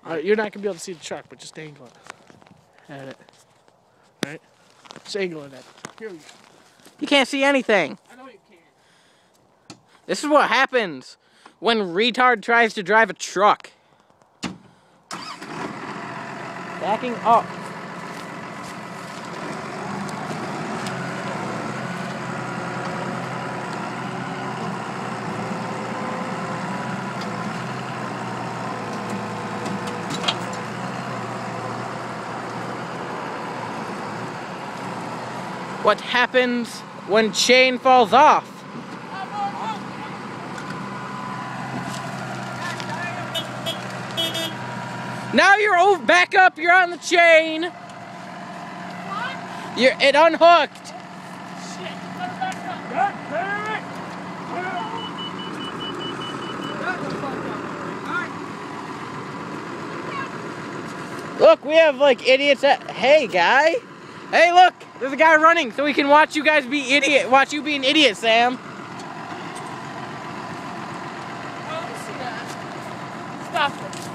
Alright, you're not going to be able to see the truck, but just angle it at it. Alright? Just angle it at it. Here we go. You can't see anything. I know you can't. This is what happens when retard tries to drive a truck. Backing up. What happens when chain falls off? Now you're back up, you're on the chain. What? It unhooked. Shit, let her back up. God damn it! Look, we have like idiots hey guy. Hey look, there's a guy running so we can watch you guys be watch you be an idiot, Sam. Oh, let me see that. Stop it.